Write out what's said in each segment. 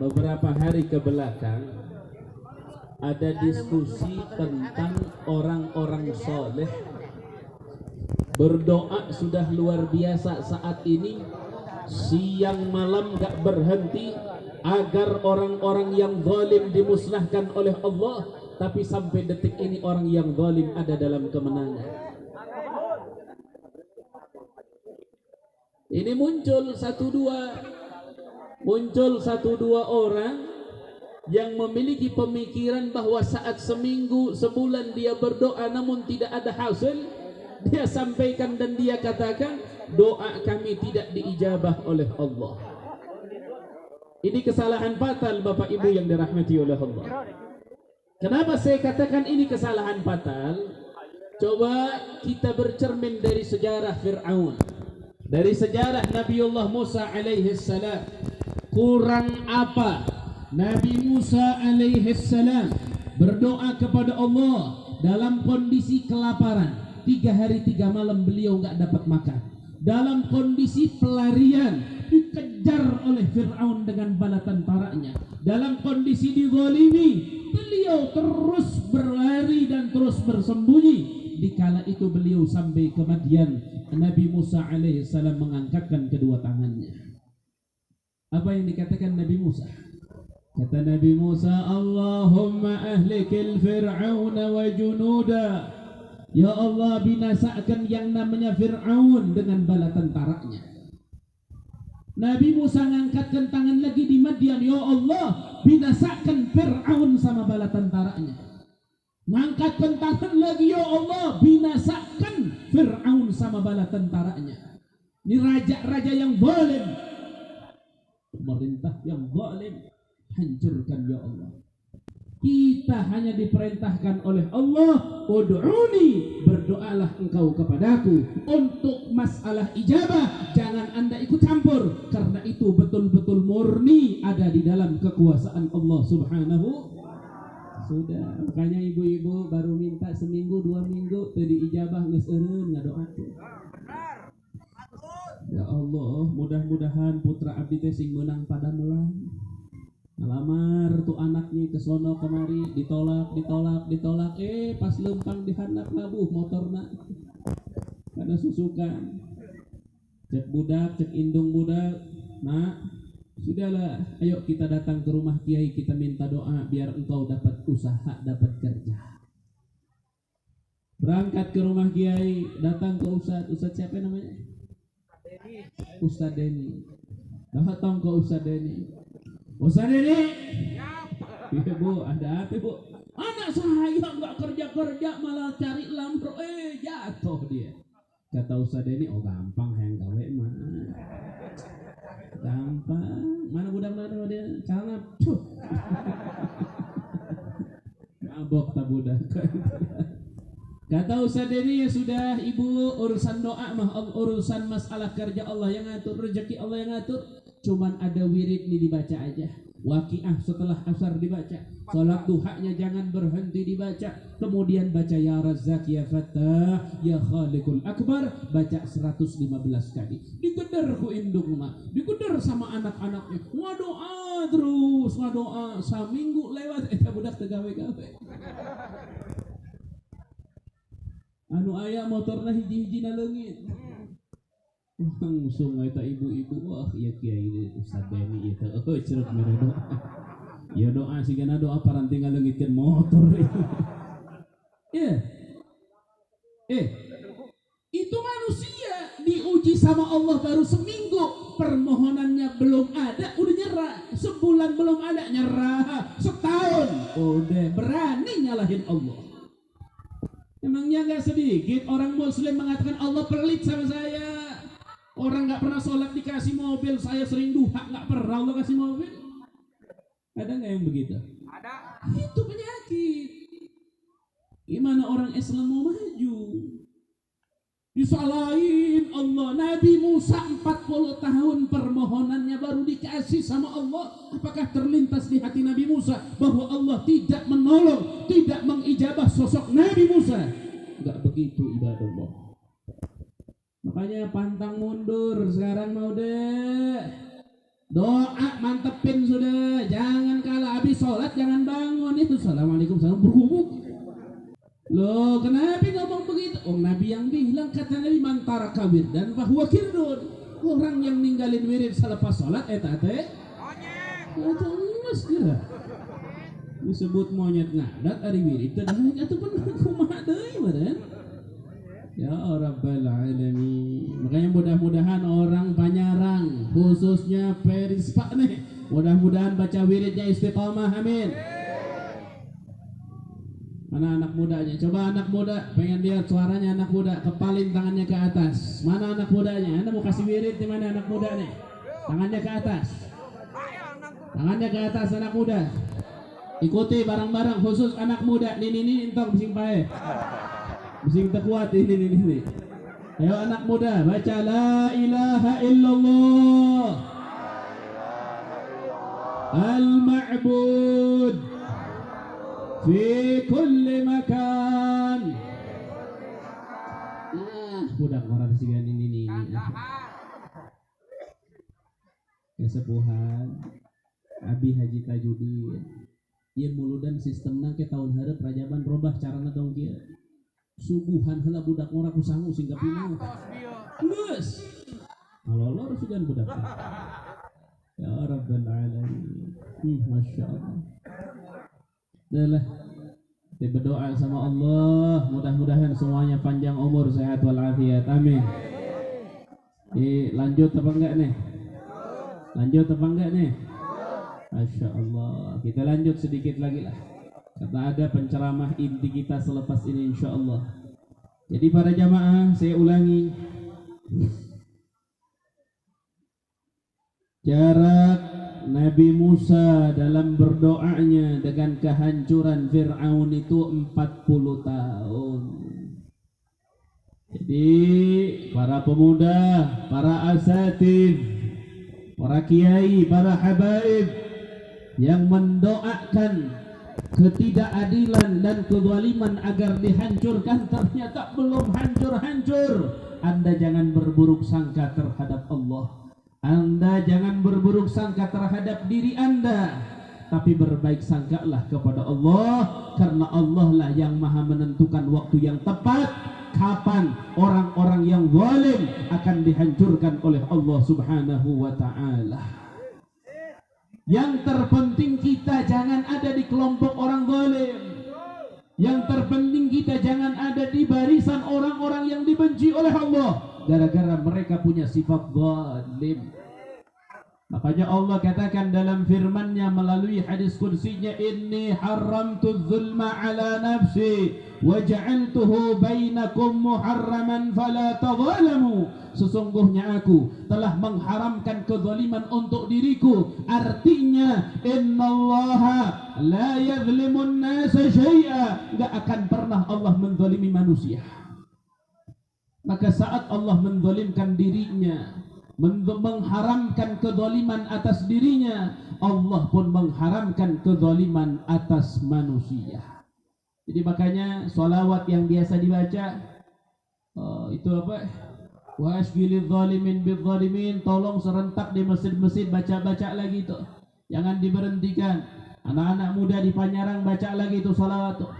beberapa hari ke belakang ada diskusi tentang orang-orang soleh berdoa sudah luar biasa saat ini, siang malam gak berhenti agar orang-orang yang zalim dimusnahkan oleh Allah, tapi sampai detik ini orang yang zalim ada dalam kemenangan. Ini muncul satu dua orang yang memiliki pemikiran bahwa saat seminggu, sebulan dia berdoa namun tidak ada hasil, dia sampaikan dan dia katakan doa kami tidak diijabah oleh Allah. Ini kesalahan fatal Bapak Ibu yang dirahmati oleh Allah. Kenapa saya katakan ini kesalahan fatal? Coba kita bercermin dari sejarah Fir'aun, dari sejarah Nabiullah Musa alaihi salam. Kurang apa Nabi Musa alaihi salam berdoa kepada Allah dalam kondisi kelaparan, 3 hari 3 malam beliau nggak dapat makan, dalam kondisi pelarian, dikejar oleh Fir'aun dengan bala tentaranya, dalam kondisi dizalimi, beliau terus berlari dan terus bersembunyi. Dikala itu beliau sampai ke Madian, Nabi Musa alaihissalam mengangkatkan kedua tangannya. Apa yang dikatakan Nabi Musa? Kata Nabi Musa, Allahumma ahlikil fir'auna wa junuda. Ya Allah, binasakan yang namanya Fir'aun dengan bala tentaranya. Nabi Musa ngangkatkan tangan lagi di Madian, ya Allah, binasakan Fir'aun sama bala tentaranya. Ngangkatkan tangan lagi, ya Allah, binasakan Fir'aun sama bala tentaranya. Ini raja-raja yang zalim, pemerintah yang zalim, hancurkan ya Allah. Kita hanya diperintahkan oleh Allah, ud'uni, berdoalah engkau kepadaku untuk masalah ijabah, jangan Anda ikut campur, karena itu betul-betul murni ada di dalam kekuasaan Allah Subhanahu. Sudah, makanya ibu-ibu baru minta seminggu 2 minggu tadi ijabah geus eureun ngadoakeun. Ya Allah, mudah-mudahan putra abdi teh sing meunang pada melang. Ngelamar tuh anaknya ke sono kemari, ditolak, pas lempang dihandap nabuh motorna karena susukan. Cek budak, cek indung budak, nak, sudahlah, ayo kita datang ke rumah kiai, kita minta doa biar engkau dapat usaha, dapat kerja. Berangkat ke rumah kiai, datang ke Ustadz siapa namanya? Ustadz Deni. Datang ke Ustadz Deni. Ustaz Deni, iya bu, ada apa bu? Anak saya nggak kerja malah cari lamro, jatuh dia. Kata Ustaz Deni, oh gampang yang gawe mah, gampang. Mana budak mana dia? Calap, mabok tak budak. Kata Ustaz Deni, ya sudah ibu, urusan doa mah, urusan masalah kerja Allah yang ngatur, rezeki Allah yang ngatur. Cuman ada wirid nih dibaca aja. Waqiah setelah asar dibaca. Salat duhanya jangan berhenti dibaca. Kemudian baca ya Razzaq ya Fattah ya Khaliqul Akbar, baca 115 kali. Digedar ku indung mah, digedar sama anak-anaknya. Wadoa terus, wadoa saminggu lewat eta budak teu gawe-gawe. Anu aya motorna hiji-hiji na leungit. Langsung eta ibu-ibu, wah iya kiai Ustaz Deni eta cerut mere doa. Ya doa sigana doa paranting ngaleungitkeun motor. Ya. Itu manusia diuji sama Allah baru seminggu, permohonannya belum ada udah nyerah, sebulan belum ada nyerah, setahun udah berani nyalahin Allah. Emangnya enggak sedikit orang muslim mengatakan Allah pelit sama saya. Orang nggak pernah sholat dikasih mobil, saya sering duha nggak pernah Allah kasih mobil. Ada nggak yang begitu? Ada. Itu penyakit. Gimana orang Islam mau maju? Disalahin Allah. Nabi Musa 40 tahun permohonannya baru dikasih sama Allah. Apakah terlintas di hati Nabi Musa bahwa Allah tidak menolong, tidak mengijabah sosok Nabi Musa? Enggak begitu ibadah Allah. Makanya pantang mundur sekarang mau deh. Doa mantepin sudah, jangan kalah habis sholat jangan bangun itu assalamualaikum salam bergubuk. Loh kenapa ngomong begitu? Oh Nabi yang bilang, kata Nabi mantara kawir dan bahwa kirdun, orang yang ninggalin wirid selepas sholat etate mas kira disebut monyet ngadat ari wirid tadi atuh pun kumaha deui meureun. Ya Rabbal Alamin. Makanya mudah-mudahan orang Panyarang khususnya Perispa nih, mudah-mudahan baca wiridnya istiqomah, amin. Mana anak mudanya? Coba anak muda, pengen lihat suaranya anak muda, kepalin tangannya ke atas. Mana anak mudanya? Anda mau kasih wirid di mana anak muda nih? Tangannya ke atas. Tangannya ke atas anak muda. Ikuti bareng-bareng khusus anak muda. Ini entong bising pae. Bising terkuat ini. Ayo anak muda baca la ilaha illallah al-ma'bud fi kulli makan. Budak orang sigan ini. Kesepuhan Abi Haji Tajudin. Ieu muludan sistemna ke tahun hareup rajaban robah carana dong kieu. Subuhan heula budak ngora ku sangu sing kapina. Geus. Alolor sugan budak. Ya Rabbal Alamin. Masyaallah. Adalah kita berdoa sama Allah, mudah-mudahan semuanya panjang umur, sehat walafiat. Amin. Lanjut apa enggak nih? Lanjut apa enggak nih? Masya Allah. Kita lanjut sedikit lagi lah. Kata ada penceramah inti kita selepas ini insya Allah. Jadi para jamaah saya ulangi, jarak Nabi Musa dalam berdoanya dengan kehancuran Fir'aun itu 40 tahun. Jadi para pemuda, para asatid, para kiai, para habaib yang mendoakan ketidakadilan dan kezaliman agar dihancurkan ternyata belum hancur-hancur. Anda jangan berburuk sangka terhadap Allah. Anda jangan berburuk sangka terhadap diri Anda, tapi berbaik sangkalah kepada Allah, karena Allah lah yang maha menentukan waktu yang tepat kapan orang-orang yang zalim akan dihancurkan oleh Allah Subhanahu wa ta'ala. Yang terpenting kita jangan ada di kelompok orang zalim. Yang terpenting kita jangan ada di barisan orang-orang yang dibenci oleh Allah gara-gara mereka punya sifat zalim. Makanya Allah katakan dalam firman-Nya melalui hadis kursinya, inni haramtu dzulma ala nafsi wa ja'altuhu bainakum muharraman fala tadzalamu. Sesungguhnya aku telah mengharamkan kezaliman untuk diriku. Artinya innallaha la yadzlimun nasa syai'a. Enggak akan pernah Allah menzalimi manusia. Maka saat Allah menzalimkan dirinya, mengharamkan kezaliman atas dirinya, Allah pun mengharamkan kezaliman atas manusia. Jadi makanya sholawat yang biasa dibaca itu apa? Wasgilil zalimin bil zalimin, tolong serentak di masjid-masjid baca-baca lagi itu. Jangan diberhentikan. Anak-anak muda di Panyarang baca lagi itu sholawat tuh.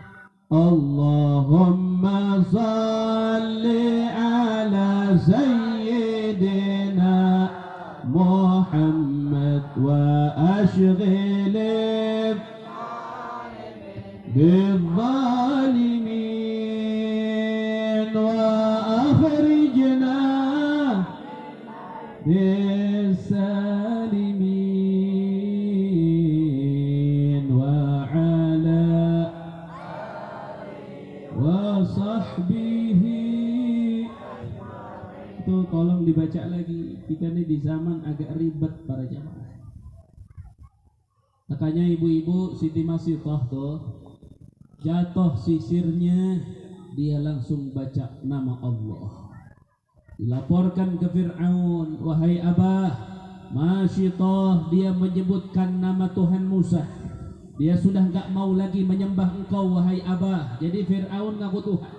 Allahumma salli ala sayyidina Muhammad wa ashghil bil zalimin wa akhrijna bis salimin wa ala wa sahbihi. Itu tolong dibaca lagi. Kita ini di zaman agak ribet para jamaah. Makanya ibu-ibu Siti Masitah tuh jatuh sisirnya dia langsung baca nama Allah. Dilaporkan ke Fir'aun, wahai Abah Masitah, dia menyebutkan nama Tuhan Musa. Dia sudah enggak mau lagi menyembah engkau wahai Abah. Jadi Fir'aun ngaku Tuhan.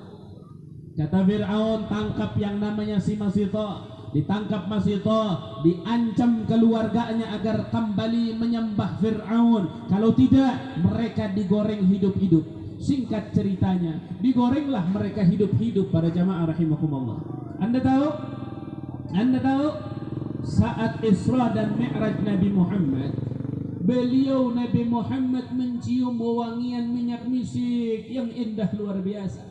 Kata Fir'aun, tangkap yang namanya si Masitah, ditangkap Masitoh, diancam keluarganya agar kembali menyembah Fir'aun. Kalau tidak, mereka digoreng hidup-hidup. Singkat ceritanya, digorenglah mereka hidup-hidup para jamaah rahimakumullah. Anda tahu saat Isra dan Mi'raj Nabi Muhammad, beliau Nabi Muhammad mencium wewangian minyak misik yang indah luar biasa.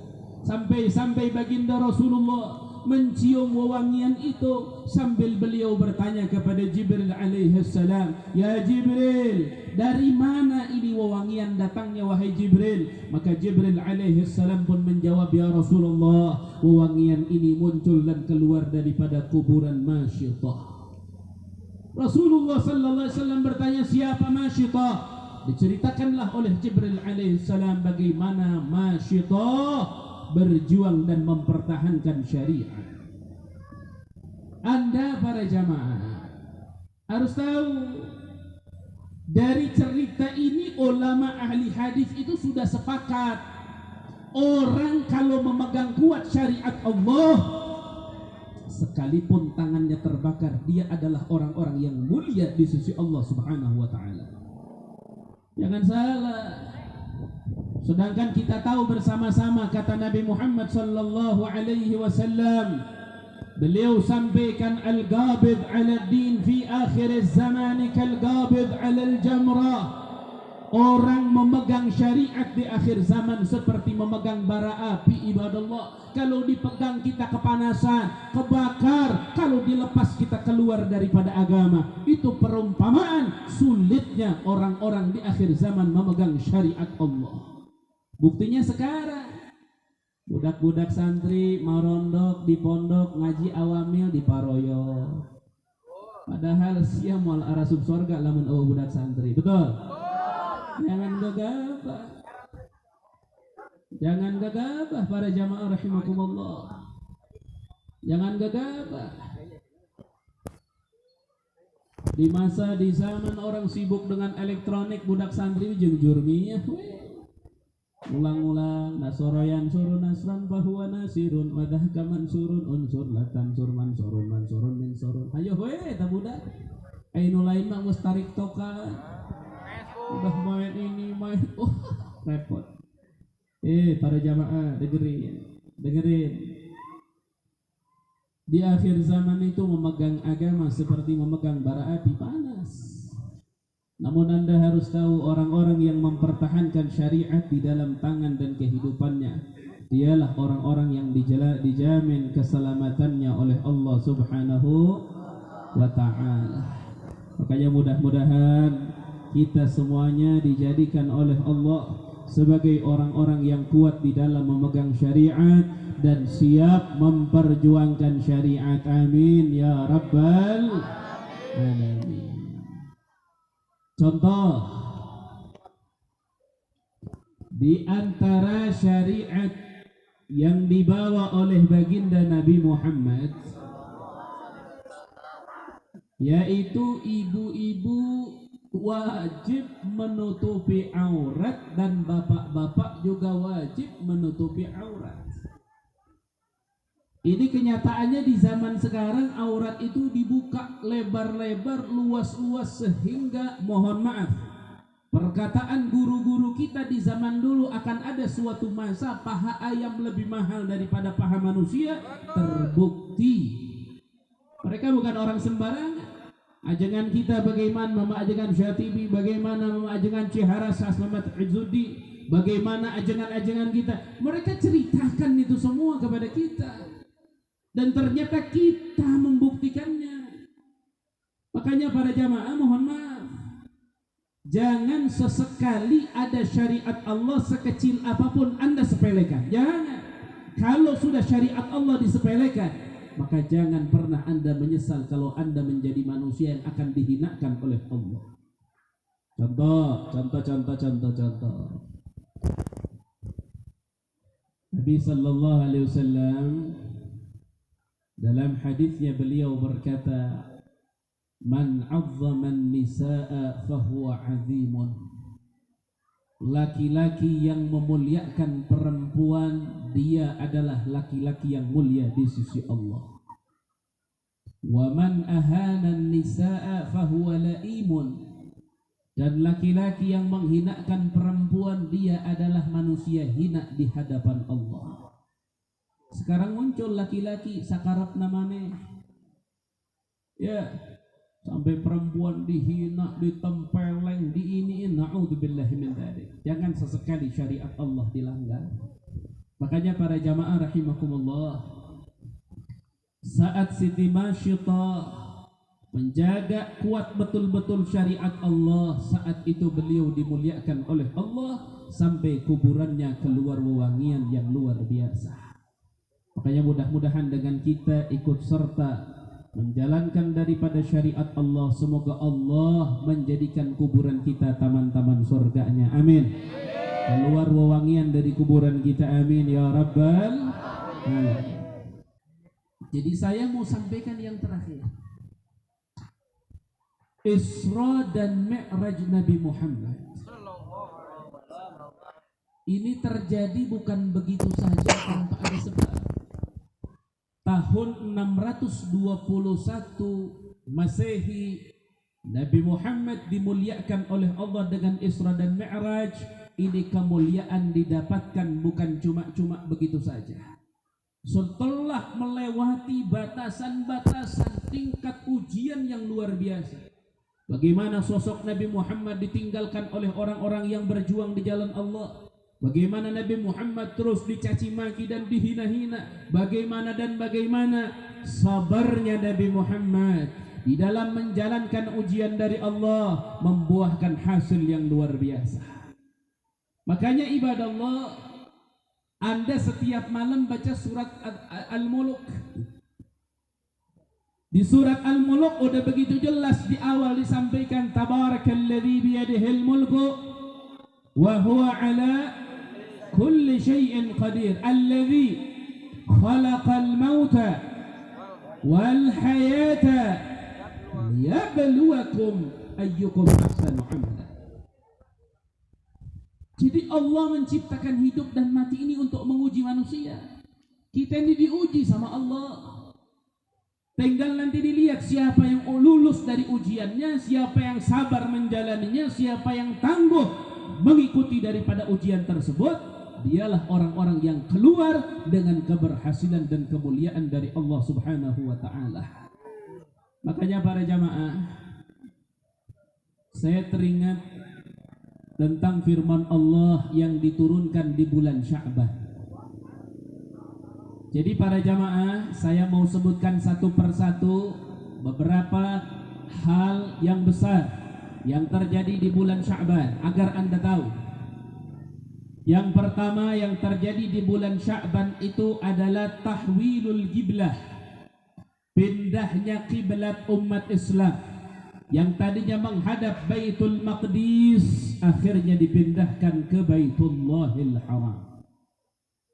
Sampai baginda Rasulullah mencium wewangian itu sambil beliau bertanya kepada Jibril alaihi salam, "Ya Jibril, dari mana ini wewangian datangnya wahai Jibril?" Maka Jibril alaihi salam pun menjawab, "Ya Rasulullah, wewangian ini muncul dan keluar daripada kuburan Masyitah." Rasulullah sallallahu alaihi wasallam bertanya, "Siapa Masyitah?" Diceritakanlah oleh Jibril alaihi salam bagaimana Masyitah berjuang dan mempertahankan syariat. Anda para jamaah harus tahu, dari cerita ini ulama ahli hadis itu sudah sepakat, orang kalau memegang kuat syariat Allah, sekalipun tangannya terbakar, dia adalah orang-orang yang mulia di sisi Allah Subhanahu wa taala. Jangan salah. Sedangkan kita tahu bersama-sama kata Nabi Muhammad sallallahu alaihi wasallam, beliau sampaikan, "Al-qabid 'ala ad-din fi akhir az-zaman kal-qabid 'ala al-jamrah." Orang memegang syariat di akhir zaman seperti memegang bara api, ibadallah. Kalau dipegang kita kepanasan, kebakar. Kalau dilepas kita keluar daripada agama. Itu perumpamaan sulitnya orang-orang di akhir zaman memegang syariat Allah. Buktinya sekarang budak-budak santri mau rondok di pondok, ngaji awamil di paroyo. Padahal sia moal arasub sorga lamun eueuh budak santri. Betul? Jangan gegabah. Jangan gegabah para jamaah rahimakumullah. Jangan gegabah. Di zaman orang sibuk dengan elektronik, budak santri jeung jurmiyah ulang-ulang nasoroyan surun nasran bahwa nasirun wadah kaman surun unsur latan surman surun mansurun min surun. Ayo we ta budak, ayo lain mah geus tarik toka udah main ini main repot. Para jamaah dengerin, di akhir zaman itu memegang agama seperti memegang bara api panas. Namun Anda harus tahu, orang-orang yang mempertahankan syariat di dalam tangan dan kehidupannya, dialah orang-orang yang dijamin keselamatannya oleh Allah Subhanahu wa ta'ala. Makanya mudah-mudahan kita semuanya dijadikan oleh Allah sebagai orang-orang yang kuat di dalam memegang syariat dan siap memperjuangkan syariat. Amin ya rabbal alamin. Contoh, di antara syariat yang dibawa oleh baginda Nabi Muhammad, yaitu ibu-ibu wajib menutupi aurat dan bapak-bapak juga wajib menutupi aurat. Ini kenyataannya di zaman sekarang aurat itu dibuka lebar-lebar, luas-luas, sehingga mohon maaf, perkataan guru-guru kita di zaman dulu akan ada suatu masa paha ayam lebih mahal daripada paha manusia terbukti. Mereka bukan orang sembarangan. Ajengan kita bagaimana, Mama ajengan Syatibi, bagaimana Mama ajengan Ciharas Asmamat Izzuddin, bagaimana ajengan-ajengan kita, mereka ceritakan itu semua kepada kita. Dan ternyata kita membuktikannya. Makanya para jamaah mohon maaf, jangan sesekali ada syariat Allah sekecil apapun Anda sepelekan. Jangan. Kalau sudah syariat Allah disepelekan, maka jangan pernah Anda menyesal kalau Anda menjadi manusia yang akan dihinakan oleh Allah. Contoh. Nabi sallallahu alaihi wasallam dalam hadisnya beliau berkata, "Man 'azzama an-nisaa fahuwa 'azimun." Laki-laki yang memuliakan perempuan, dia adalah laki-laki yang mulia di sisi Allah. wa man ahana an-nisaa fahuwa laimun. Dan laki-laki yang menghinakan perempuan, dia adalah manusia hina di hadapan Allah. Sekarang muncul laki-laki sakarap namanya, ya, sampai perempuan dihina, ditempeleng, diiniin. Na'udzubillahi min dzalik. Jangan sesekali syariat Allah dilanggar. Makanya para jamaah rahimakumullah, saat Siti Masyitah menjaga kuat betul-betul syariat Allah, saat itu beliau dimuliakan oleh Allah sampai kuburannya keluar wewangian yang luar biasa. Makanya mudah-mudahan dengan kita ikut serta menjalankan daripada syariat Allah, semoga Allah menjadikan kuburan kita taman-taman surganya. Amin. Keluar wewangian dari kuburan kita, amin ya rabbal alamin. Jadi saya mau sampaikan yang terakhir, Isra dan Mi'raj Nabi Muhammad ini terjadi bukan begitu saja tanpa ada sebab. Tahun 621 Masehi, Nabi Muhammad dimuliakan oleh Allah dengan Isra dan Mi'raj. Ini kemuliaan didapatkan bukan cuma-cuma begitu saja. Setelah melewati batasan-batasan tingkat ujian yang luar biasa. Bagaimana sosok Nabi Muhammad ditinggalkan oleh orang-orang yang berjuang di jalan Allah. Bagaimana Nabi Muhammad terus dicaci maki dan dihina-hina. Bagaimana sabarnya Nabi Muhammad di dalam menjalankan ujian dari Allah, membuahkan hasil yang luar biasa. Makanya ibadah Allah, Anda setiap malam baca surat Al-Mulk. Di surat Al-Mulk udah begitu jelas di awal disampaikan, Tabarakalladzi biyadihil mulku wa huwa ala kulli syai'in qadir, alladzi khalaqal mauta wal hayata liyabluwakum ayyukum ahsanu amala. Jadi Allah menciptakan hidup dan mati ini untuk menguji manusia. Kita ini diuji sama Allah. Tinggal nanti dilihat siapa yang lulus dari ujiannya, siapa yang sabar menjalaninya, siapa yang tangguh mengikuti daripada ujian tersebut. Dialah orang-orang yang keluar dengan keberhasilan dan kemuliaan dari Allah Subhanahu wa ta'ala. Makanya para jamaah, saya teringat tentang firman Allah yang diturunkan di bulan Sya'ban. Jadi para jamaah, saya mau sebutkan satu persatu beberapa hal yang besar yang terjadi di bulan Sya'ban agar Anda tahu. Yang pertama yang terjadi di bulan Sya'ban itu adalah tahwilul qiblah. Pindahnya kiblat umat Islam yang tadinya menghadap Baitul Maqdis akhirnya dipindahkan ke Baitullahil Haram.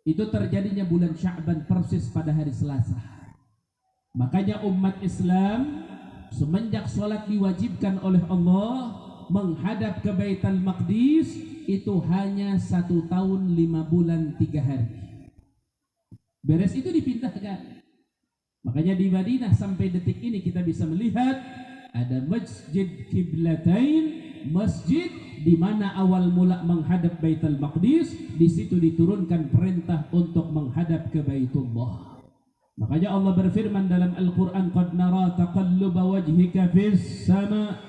Itu terjadinya bulan Sya'ban persis pada hari Selasa. Makanya umat Islam semenjak sholat diwajibkan oleh Allah menghadap ke Baitul Maqdis itu hanya 1 tahun 5 bulan 3 hari. Beres itu dipindahkan. Makanya di Madinah sampai detik ini kita bisa melihat ada masjid kiblatain, masjid di mana awal mula menghadap Baitul Maqdis, di situ diturunkan perintah untuk menghadap ke Baitullah. Makanya Allah berfirman dalam Al-Qur'an, "Qad nara taqalluba wajhika fis sama,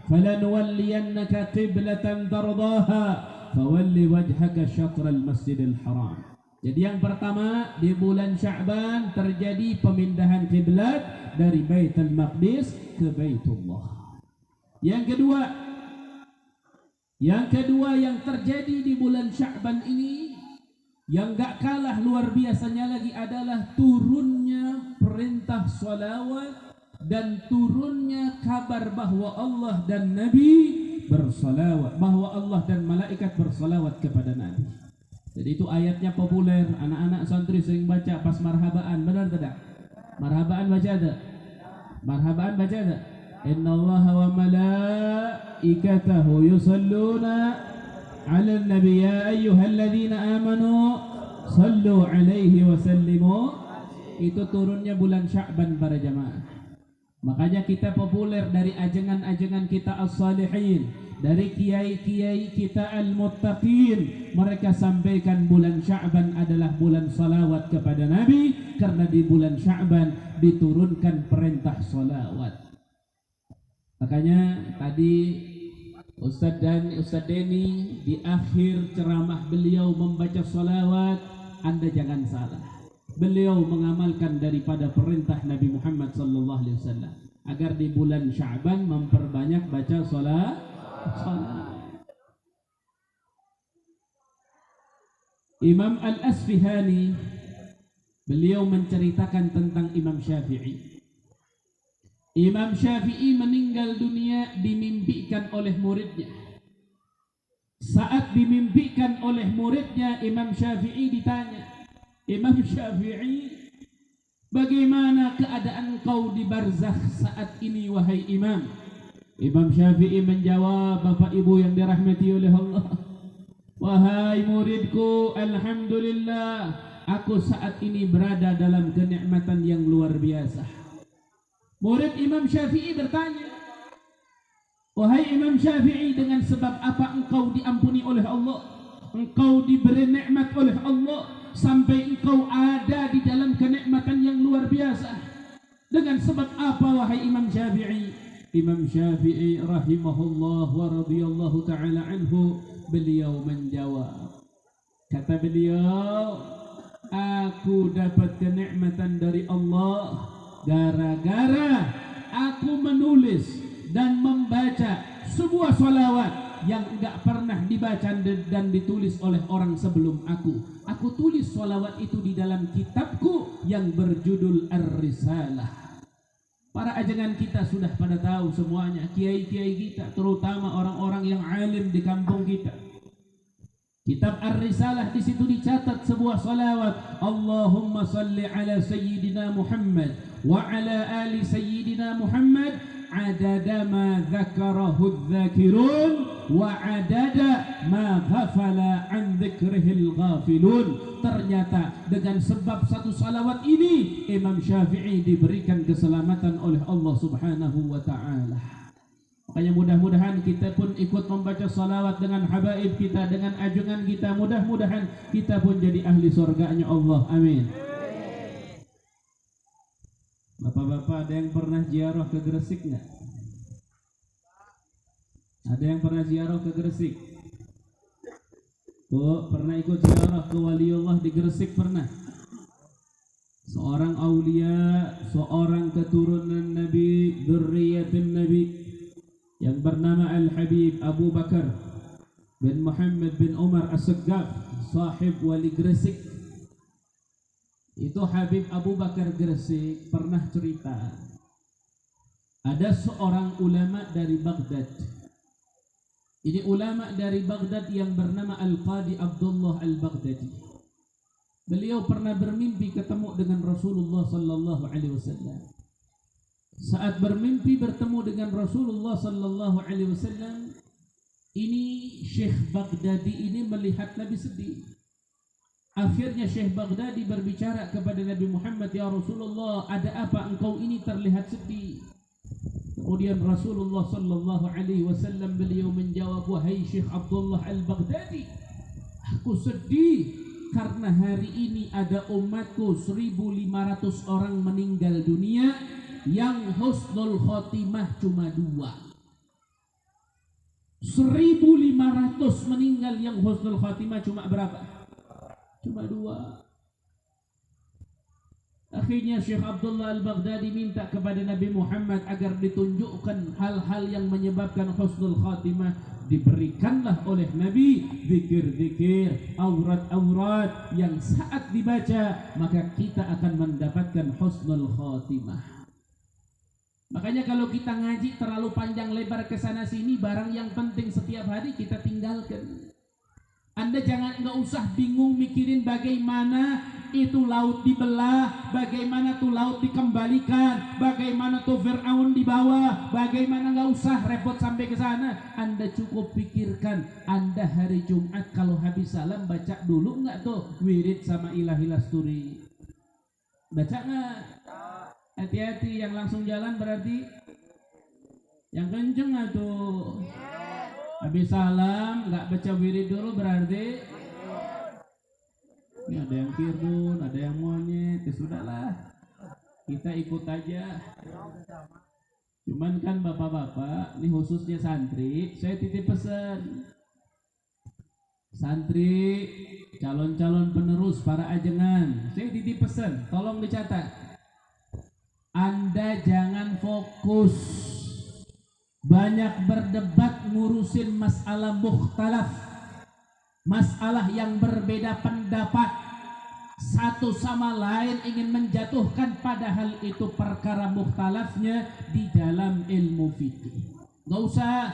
falanuwalliyannaka qiblatan tardaha, fawalli wajhaka syatral Masjidil Haram." Jadi yang pertama di bulan Sya'ban terjadi pemindahan kiblat dari Baitul Maqdis ke Baitullah. Yang kedua yang terjadi di bulan Sya'ban ini yang gak kalah luar biasanya lagi adalah turunnya perintah sholawat dan turunnya kabar bahwa Allah dan Nabi bersalawat, bahwa Allah dan malaikat bersalawat kepada Nabi. Jadi itu ayatnya populer, anak-anak santri sering baca pas marhabaan, benar tidak? Marhabaan baca ada? Marhabaan baca ada? Innallaha wa malaikatahu yusalluna 'alan nabi ya ayyuhalladzina amanu sallu 'alaihi wa sallimu. Itu turunnya bulan Sya'ban para jamaah. Makanya kita populer dari ajengan-ajengan kita as-salihin, dari kiai-kiai kita al-muttaqin. Mereka sampaikan bulan Sya'ban adalah bulan salawat kepada Nabi, karena di bulan Sya'ban diturunkan perintah salawat. Makanya tadi Ustadz Deni di akhir ceramah beliau membaca salawat, Anda jangan salah. Beliau mengamalkan daripada perintah Nabi Muhammad SAW agar di bulan Sya'ban memperbanyak baca salat. Imam Al-Asfihani beliau menceritakan tentang Imam Syafi'i. Imam Syafi'i meninggal dunia dimimpikan oleh muridnya. Saat dimimpikan oleh muridnya, Imam Syafi'i ditanya, Imam Syafi'i, bagaimana keadaan kau di barzakh saat ini wahai Imam? Imam Syafi'i menjawab, Bapak Ibu yang dirahmati oleh Allah, wahai muridku, alhamdulillah, aku saat ini berada dalam kenikmatan yang luar biasa. Murid Imam Syafi'i bertanya, wahai Imam Syafi'i, dengan sebab apa engkau diampuni oleh Allah? Engkau diberi nikmat oleh Allah sampai engkau ada di dalam kenikmatan yang luar biasa. Dengan sebab apa wahai Imam Syafi'i? Imam Syafi'i rahimahullah wa radhiyallahu ta'ala anhu, beliau menjawab, kata beliau, aku dapat kenikmatan dari Allah gara-gara aku menulis dan membaca sebuah salawat yang enggak pernah dibaca dan ditulis oleh orang sebelum aku. Aku tulis salawat itu di dalam kitabku yang berjudul Ar-Risalah. Para ajengan kita sudah pada tahu semuanya, kiai-kiai kita, terutama orang-orang yang alim di kampung kita. Kitab Ar-Risalah, di situ dicatat sebuah salawat, Allahumma salli ala sayyidina Muhammad wa ala ali sayyidina Muhammad adada ma dzakarahu adh-dzakirun wa adada ma ghafala an dzikrihil ghafilun. Ternyata dengan sebab satu salawat ini Imam Syafi'i diberikan keselamatan oleh Allah Subhanahu wa ta'ala. Makanya mudah-mudahan kita pun ikut membaca salawat dengan habaib kita, dengan ajengan kita. Mudah-mudahan kita pun jadi ahli surganya Allah. Amin. Bapak-bapak, ada yang pernah ziarah ke Gresik nggak? Ada yang pernah ziarah ke Gresik? Oh, pernah ikut ziarah ke Waliullah di Gresik? Pernah. Seorang aulia, seorang keturunan Nabi, dzurriyyatun Nabi, yang bernama Al-Habib Abu Bakar bin Muhammad bin Umar As-Saggaf, sahib wali Gresik. Itu Habib Abu Bakar Gresik pernah cerita, ada seorang ulama dari Baghdad. Ini ulama dari Baghdad yang bernama Al-Qadi Abdullah Al-Baghdadi. Beliau pernah bermimpi ketemu dengan Rasulullah sallallahu alaihi wasallam. Saat bermimpi bertemu dengan Rasulullah sallallahu alaihi wasallam, ini Syekh Baghdadi ini melihat Nabi sedih. Akhirnya Syekh Baghdadi berbicara kepada Nabi Muhammad, ya Rasulullah, ada apa engkau ini terlihat sedih? Kemudian Rasulullah sallallahu alaihi wasallam beliau menjawab, wahai Syekh Abdullah Al-Baghdadi, aku sedih karena hari ini ada umatku 1.500 orang meninggal dunia yang husnul khotimah cuma 2. 1.500 meninggal yang husnul khotimah cuma berapa? Cuma 2. Akhirnya Syekh Abdullah Al-Baghdadi minta kepada Nabi Muhammad agar ditunjukkan hal-hal yang menyebabkan husnul khatimah. Diberikanlah oleh Nabi zikir-zikir, aurat-aurat yang saat dibaca maka kita akan mendapatkan husnul khatimah. Makanya kalau kita ngaji terlalu panjang lebar ke sana sini, barang yang penting setiap hari kita tinggalkan. Anda nggak usah bingung mikirin bagaimana itu laut dibelah, bagaimana tuh laut dikembalikan, bagaimana tuh Fir'aun dibawa, bagaimana, nggak usah repot sampai ke sana. Anda cukup pikirkan, Anda hari Jumat kalau habis salam baca dulu nggak tuh wirid sama Ilahil Asturi? Baca nggak? Hati-hati yang langsung jalan berarti yang kenceng atuh. Habis salam nggak baca wirid dulu berarti ini ada yang kirun, ada yang monyet. Ya sudahlah, kita ikut aja. Cuman kan bapak-bapak, ini khususnya santri, saya titip pesan. Santri, calon-calon penerus para ajengan, saya titip pesan, tolong dicatat. Anda jangan fokus banyak berdebat ngurusin masalah mukhtalaf, masalah yang berbeda pendapat, satu sama lain ingin menjatuhkan, padahal itu perkara mukhtalafnya di dalam ilmu fikih. Gak usah,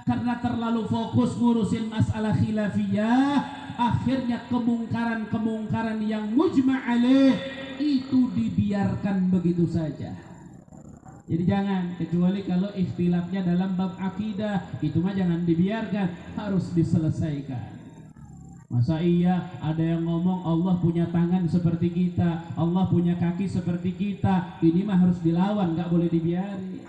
karena terlalu fokus ngurusin masalah khilafiyah, akhirnya kemungkaran-kemungkaran yang mujma' alaih itu dibiarkan begitu saja. Jadi jangan, kecuali kalau ikhtilafnya dalam bab akidah, itu mah jangan dibiarkan, harus diselesaikan. Masa iya ada yang ngomong Allah punya tangan seperti kita, Allah punya kaki seperti kita, ini mah harus dilawan, gak boleh dibiarin.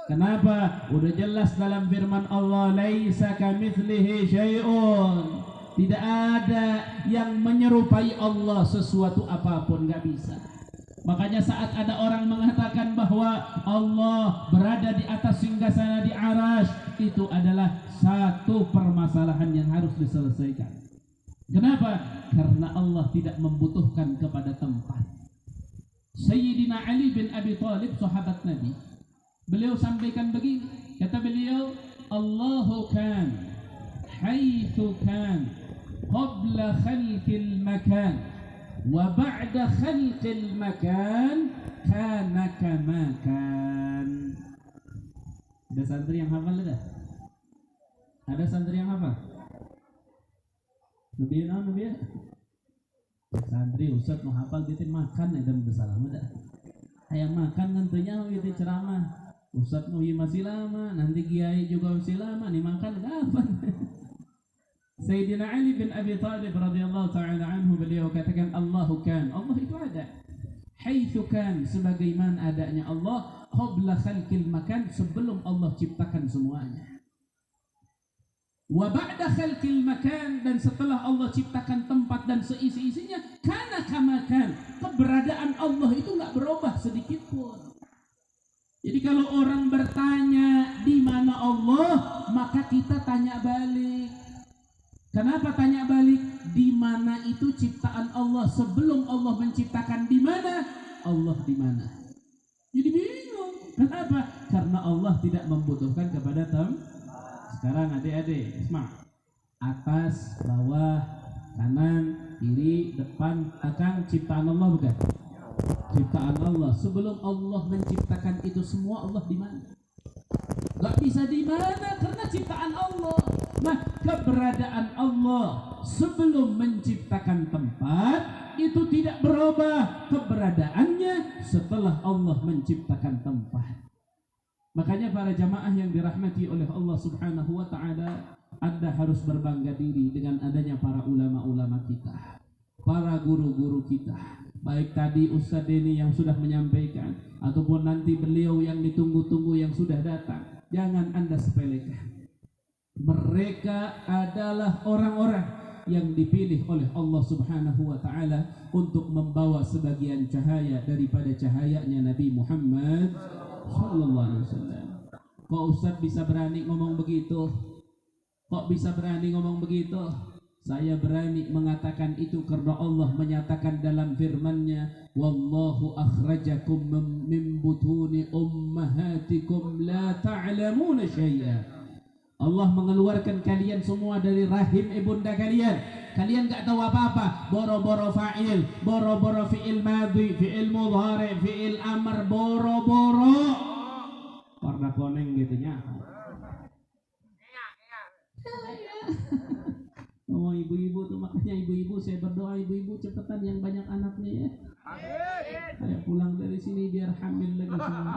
Kenapa? Udah jelas dalam firman Allah, laisa kamitslihi syai'un. Tidak ada yang menyerupai Allah sesuatu apapun, gak bisa. Makanya saat ada orang mengatakan bahwa Allah berada di atas singgasana di Arasy, itu adalah satu permasalahan yang harus diselesaikan. Kenapa? Karena Allah tidak membutuhkan kepada tempat. Sayyidina Ali bin Abi Thalib, sahabat Nabi, beliau sampaikan begini, kata beliau, Allahu kan haitsu kan qabla khalqil makan wa ba'da khalqil makan kana kama kan. Ada santri yang hafal ada? Ada santri yang hafal? Lebih naon lebih? Santri Ustaz mau hafal gitu makan ya dan bersalam ada. Ayam makan nantinya gitu ceramah. Ustaz mau masih lama, nanti kiai juga masih lama, nih makan kapan? Sayyidina Ali bin Abi Thalib radhiyallahu ta'ala anhu, beliau katakan Allahu kan, Allah itu ada. Haitsu kan, sebagaimana adanya Allah, qabla khalqil makan, sebelum Allah ciptakan semuanya. Wa ba'da khalqil makan, dan setelah Allah ciptakan tempat dan seisi-isinya, kana kama kan, keberadaan Allah itu enggak berubah sedikit pun. Jadi kalau orang bertanya di mana Allah, maka kita tanya balik. Kenapa tanya balik? Di mana itu ciptaan Allah sebelum Allah menciptakan di mana? Allah di mana? Jadi bingung. Kenapa? Karena Allah tidak membutuhkan kepada Sekarang adik-adik, isma. Atas, bawah, kanan, kiri, depan, belakang, ciptaan Allah bukan? Ciptaan Allah. Sebelum Allah menciptakan itu semua, Allah di mana? Gak bisa di mana karena ciptaan Allah. Nah, keberadaan Allah sebelum menciptakan tempat itu tidak berubah keberadaannya setelah Allah menciptakan tempat. Makanya para jamaah yang dirahmati oleh Allah Subhanahu wa taala, Anda harus berbangga diri dengan adanya para ulama-ulama kita, para guru-guru kita. Baik tadi Ustaz Deni yang sudah menyampaikan, ataupun nanti beliau yang ditunggu-tunggu yang sudah datang. Jangan Anda sepelekan. Mereka adalah orang-orang yang dipilih oleh Allah Subhanahu wa taala untuk membawa sebagian cahaya daripada cahayanya Nabi Muhammad sallallahu alaihi wasallam. Kok Ustaz bisa berani ngomong begitu? Kok bisa berani ngomong begitu? Saya berani mengatakan itu karena Allah menyatakan dalam firman-Nya, wallahu akhrajakum min butuni ummahatikum la ta'lamuna syai'a. Allah mengeluarkan kalian semua dari rahim ibunda kalian. Kalian enggak tahu apa-apa. Boro-boro fa'il, boro-boro fi'il madhi, fi'il mudhari, fi'il amr, boro-boro warna koneng gitu nya. Oh ibu-ibu tuh, makanya ibu-ibu saya berdoa ibu-ibu cepetan yang banyak anaknya ya. Saya pulang dari sini biar hamil lagi semua.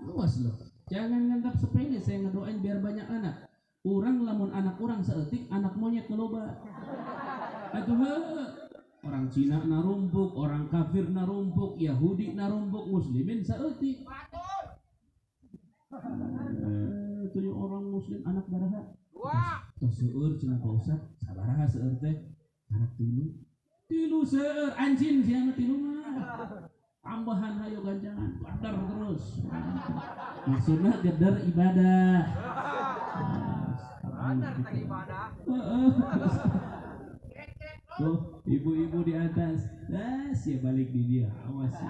Awas loh, jangan nganggap sepele saya ngedoain biar banyak anak. Orang lamun anak orang seetik, anak monyet ngeloba. Aduh, Orang Cina narumpuk, orang kafir narumpuk, Yahudi narumpuk, Muslimin saeutik. Itu yang orang Muslim anak baraha. Tos seueur cenah Pak Ustaz, sabaraha seueur teh? Anak tilu seueur anjing sia mah tilu mah. Tambahan hayo ganjangan, badar terus. Maksudna gedar ibadah. Badar ibadah. Tuh, ibu-ibu di atas, ya balik di dia, awas ya.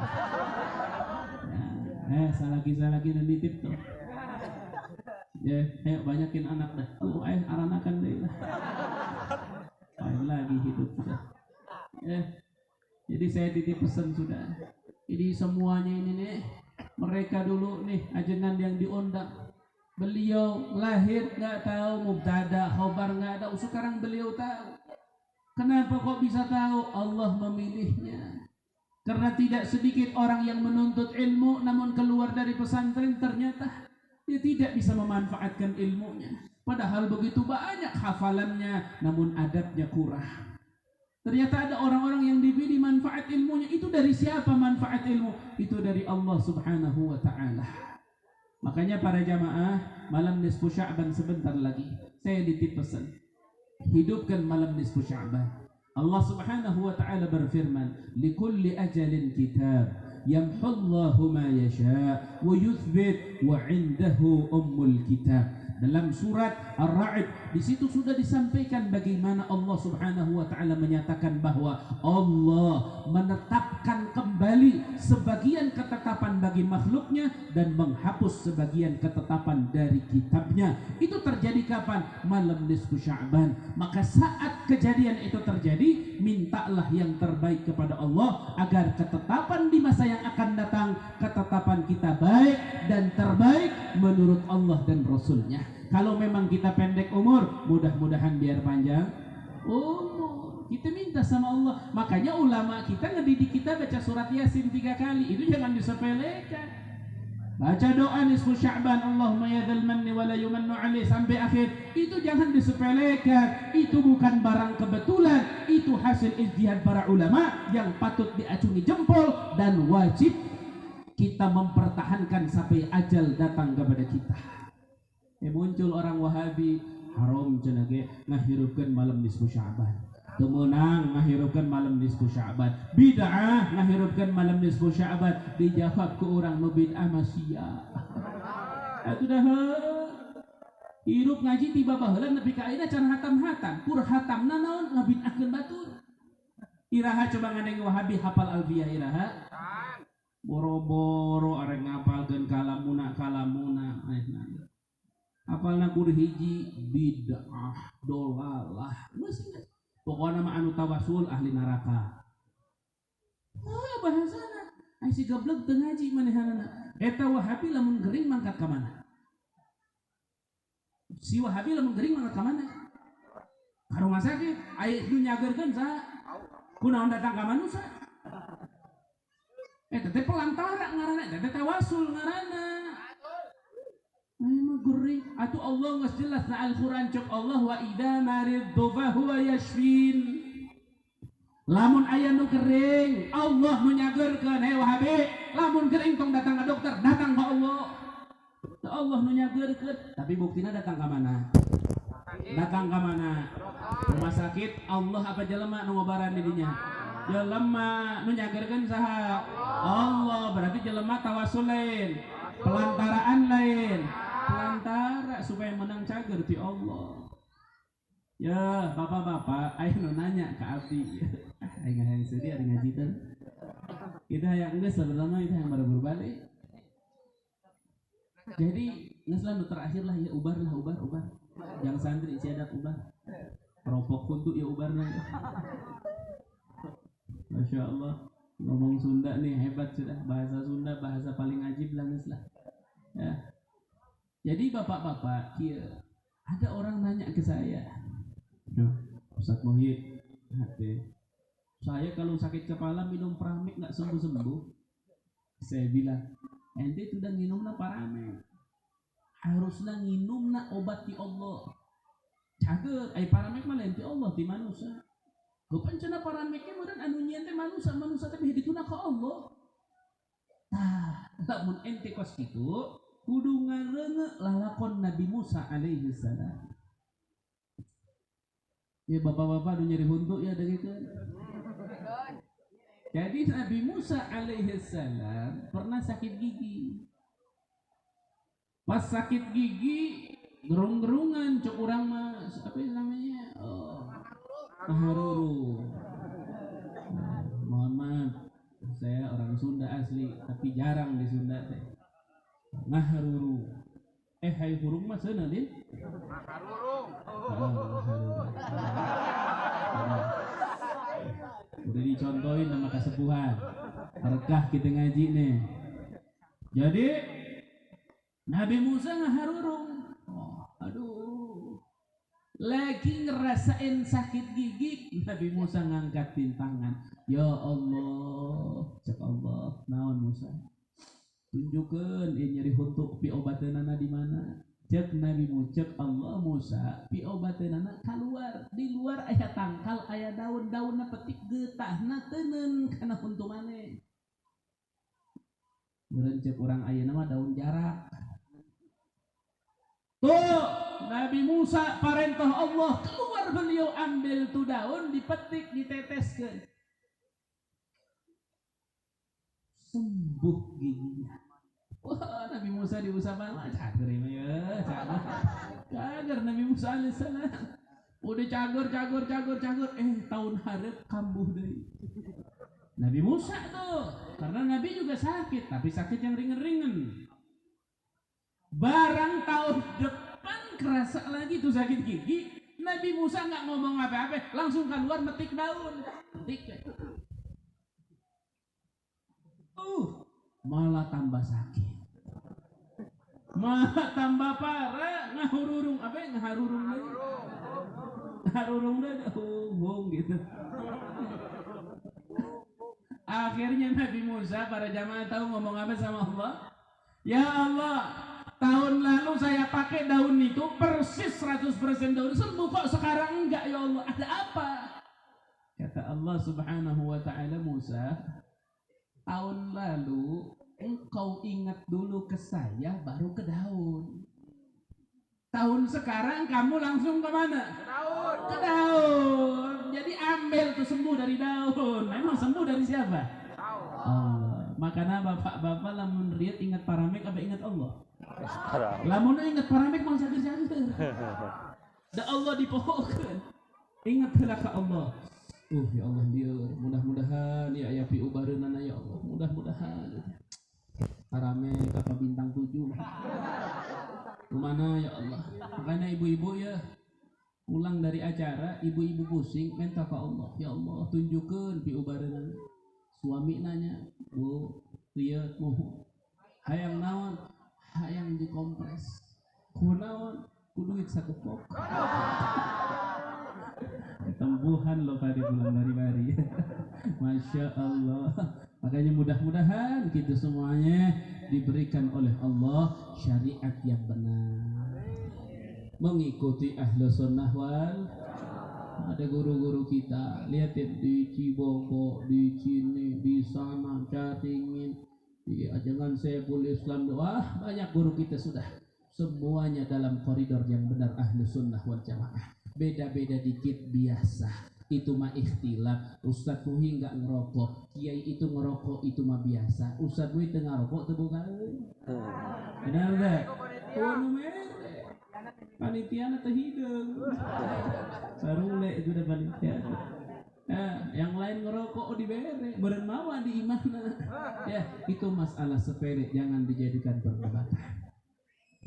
Salaki nitip tuh. Ya, ayo banyakin anak dah. Aranakan deh lah. Lain lagi hidup sudah. Jadi saya titip pesan sudah. Jadi semuanya ini nih, mereka dulu nih ajengan yang diundang. Beliau lahir nggak tahu, mubtada, khobar nggak tahu. Sekarang beliau tahu. Kenapa kok bisa tahu? Allah memilihnya. Karena tidak sedikit orang yang menuntut ilmu namun keluar dari pesantren ternyata dia tidak bisa memanfaatkan ilmunya. Padahal begitu banyak hafalannya namun adabnya kurang. Ternyata ada orang-orang yang dipilih manfaat ilmunya. Itu dari siapa manfaat ilmu? Itu dari Allah Subhanahu wa ta'ala. Makanya para jamaah, malam nisfu Sya'ban sebentar lagi saya dititip pesan. Hidupkan malam nisfu Sya'ban. Allah Subhanahu wa ta'ala berfirman, "Likulli ajalin kitab, yamhullahu ma yasha' wa yuthbit wa 'indahu ummul kitab." Dalam surat Ar-Ra'd di situ sudah disampaikan bagaimana Allah Subhanahu wa taala menyatakan bahwa Allah menetapkan kembali sebagian ketetapan bagi makhluknya dan menghapus sebagian ketetapan dari kitabnya. Itu terjadi kapan? Malam nisfu Sya'ban. Maka saat kejadian itu terjadi, mintalah yang terbaik kepada Allah agar ketetapan di masa yang akan datang, ketetapan kita baik dan terbaik menurut Allah dan Rasulnya. Kalau memang kita pendek umur, mudah-mudahan biar panjang umur. Kita minta sama Allah. Makanya ulama kita ngedidik kita baca surat Yasin 3 kali. Itu jangan disepelekan. Baca doa nisfu Sya'ban, Allahumma ya dzal manni wa la yumannu alaih sampai akhir. Itu jangan disepelekan. Itu bukan barang kebetulan. Itu hasil ijtihad para ulama yang patut diacungi jempol dan wajib kita mempertahankan sampai ajal datang kepada kita. Muncul orang Wahabi, haram cenage ngahirupkeun malam nisfu Sya'ban. Teu meunang ngahirupkeun malam nisfu Sya'ban. Bid'ah ngahirupkeun malam nisfu Sya'ban. Dijawab ku urang nu bid'ah mah sia. Atuh dah hirup ngaji tiba baheula nepi ka ayeuna can hatam-hatam. Pur hatamna naon ngabid'ahkeun batur. Iraha coba ngadeng Wahabi hafal Alfiyah iraha. Boro-boro arek ngapalkeun kalamuna. Apalna kudu hiji bid'ah dolalah masih pokokna mah anu tawasul ahli neraka. Bahasana ai si goblok teu ngaji manehanana. Eta Wahabi lamun gering mangkat ka mana? Si Wahabi lamun gering mangkat ka mana? Ka rumah sakit ai nu nyageurkeun saha? Kunaon datang ka manusia? Eta teh pelantara ngaranna, eta teh tawasul ngaranna. Ayo mah gering atuh Allah geus jelas na Al-Qur'an cek Allah wa idza maridtu fa huwa yashfin. Lamun aya nu gering Allah nu nyageurkeun. Hei Wahabi, lamun gering tong datang ka dokter, datang ka Allah. Teu Allah nu nyageurkeun, tapi buktina datang ka mana? Datang ka mana? Rumah sakit Allah apa jelema nu ngobaran di dinya? Jelema nu nyageurkeun saha? Allah. Berarti jelema tawasul lain, pelantaraan lain. Pelantara supaya menang cager ti Allah. Ya bapak-bapak, ayo nu nanya ke abdi. Ayo yang sedih ada ngaji teh. Kita yang geus sebenarnya itu yang baru berbalik. Jadi geus nu terakhir lah ya ubar. Yang santri ciadat ubar. Ropok kuntu ya ubarna. Masya Allah. Ngomong Sunda nih hebat sudah. Bahasa Sunda bahasa paling ajib lah geus lah. Ya. Jadi bapak-bapak, ada orang nanya ke saya, Ustaz Muhyidd, saya kalau sakit kepala minum Paramek nggak sembuh-sembuh. Saya bilang, ente sudah minumna Paramek, harusnya minumna obat di Allah. Cager, Paramek mah lain ti Allah di manusia. Kepancana para meke meureun anu nyieun teh manusia teh dituna ka Allah. Tah, lamun ente kos kitu kudu ngareungeuk lalakon Nabi Musa alaihi salam. Ya bapak-bapak nu nyeri huntu ya dengikeun. Jadi Nabi Musa alaihi salam pernah sakit gigi. Pas sakit gigi gerung-gerungan cok urang mah apa namanya? Ngaharuru. Mohon maaf, saya orang Sunda asli tapi jarang di Sunda teh. Ngaharuru. Hai hurung mah seuneu Din? Ngaharurung. Udah dicontohin sama kasepuhan. Berkah kita ngaji nih. Jadi Nabi Musa ngaharurung. Aduh. Lagi ngerasain sakit gigi, Nabi Musa ngangkat tangan. Ya Allah, cek Allah, naon Musa. Tunjukkan nyeri huntuk pi obateunana di mana. Cek Nabi Musa, cek Allah Musa, pi obateunana keluar. Di luar aya tangkal, aya daun-daunna petik getahna teuneun kana huntu maneh. Meureun cek urang ayeuna mah daun jarak. Tuh, Nabi Musa parentah Allah, keluar beliau ambil tuh daun, dipetik, diteteskeun. Sembuh giginya. Wah, Nabi Musa diusapan mah cager ya, cager Nabi Musa alaihissalam. Udah cager, tahun hareup kambuh deui. Nabi Musa tuh, karena Nabi juga sakit, tapi sakit yang ringan-ringan. Barang tahun depan kerasa lagi tuh sakit gigi, Nabi Musa nggak ngomong apa-apa, langsung keluar metik daun, metik. Malah tambah sakit, malah tambah parah, ngaharurung apa? Ngaharurung deh, gitu. Akhirnya Nabi Musa, para jamaah tahu ngomong apa sama Allah? Ya Allah, tahun lalu saya pakai daun itu persis 100% daun sembuh, kok sekarang enggak ya Allah, ada apa? Kata Allah subhanahu wa ta'ala, Musa, tahun lalu engkau ingat dulu ke saya baru ke daun. Tahun sekarang kamu langsung ke mana? Ke daun. Jadi ambil tuh sembuh dari daun. Memang sembuh dari siapa? Allah. Makanya bapak-bapak lamun riet ingat paramek apa ingat Allah? Lamun ingat paramek mau cager-cager. Da Allah dipohokeun. Ingatlah ke Allah. Ya Allah dia, mudah-mudahan ya aya pi ubareunana ya Allah, mudah-mudahan. Paramek apa bintang 7. Kemana ya Allah? Makanya ibu-ibu ya pulang dari acara, ibu-ibu pusing minta ke Allah, ya Allah tunjukkan pi ubareunana. Suami nanya, Bu, lihat mau hayang naon? Hayang dikompres. Kunaon? Ku duit sakepok. Tembuhan loh pada bulan bari-bari. Masya Allah. Makanya mudah-mudahan kita semuanya diberikan oleh Allah syariat yang benar, mengikuti ahlu sunnah wal. Ada guru-guru kita, lihat di Ciboko, di sini, di sana, Caringin, di Ajangan Saiful Islam. Wah, banyak guru kita sudah semuanya dalam koridor yang benar ahlu sunnah wal jamaah. Beda-beda dikit biasa, itu mah ikhtilaf. Ustadz Muhi nggak ngerokok, kiai itu ngerokok, itu mah biasa. Ustadz Muhi tengah rokok tuh bukan? Benar nggak? Panitia atau hidung? Sarule itu udah panitia. Yang lain ngerokok dibere, bermawa di imana. Ya, itu masalah sepele, jangan dijadikan perdebatan.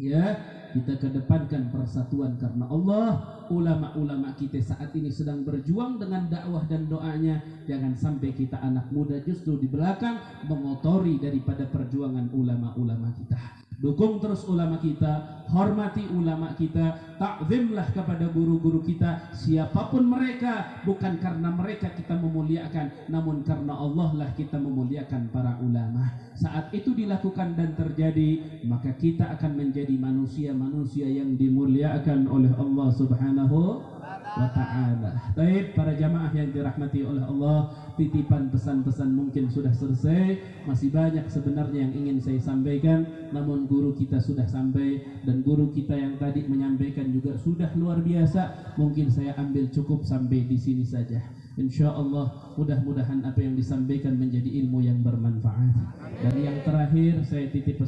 Ya, kita kedepankan persatuan karena Allah. Ulama-ulama kita saat ini sedang berjuang dengan dakwah dan doanya. Jangan sampai kita anak muda justru di belakang mengotori daripada perjuangan ulama-ulama kita. Dukung terus ulama kita, hormati ulama kita, takzimlah kepada guru-guru kita, siapapun mereka, bukan karena mereka kita memuliakan, namun karena Allah lah kita memuliakan para ulama. Saat itu dilakukan dan terjadi, maka kita akan menjadi manusia-manusia yang dimuliakan oleh Allah Subhanahu wa ta'ala. Baik, para jamaah yang dirahmati oleh Allah, titipan pesan-pesan mungkin sudah selesai. Masih banyak sebenarnya yang ingin saya sampaikan, namun guru kita sudah sampai, dan guru kita yang tadi menyampaikan juga sudah luar biasa. Mungkin saya ambil cukup sampai di sini saja. Insya Allah mudah-mudahan apa yang disampaikan menjadi ilmu yang bermanfaat. Dan yang terakhir saya titip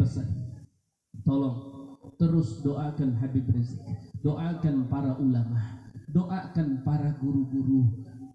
pesan, tolong terus doakan Habib Rizik, doakan para ulama, doakan para guru-guru.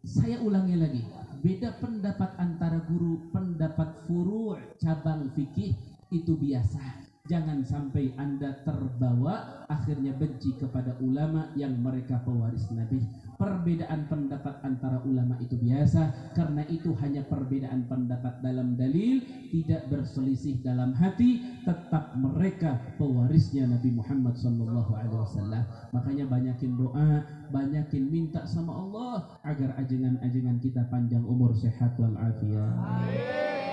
Saya ulangi lagi, beda pendapat antara guru, pendapat furu' cabang fikih itu biasa. Jangan sampai Anda terbawa akhirnya benci kepada ulama yang mereka pewaris Nabi. Perbedaan pendapat antara ulama itu biasa, karena itu hanya perbedaan pendapat dalam dalil, tidak berselisih dalam hati, tetap mereka pewarisnya Nabi Muhammad SAW. Makanya banyakin doa, banyakin minta sama Allah agar ajengan-ajengan kita panjang umur, sehat wal afiat.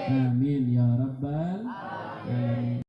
Amin ya rabbal alamin.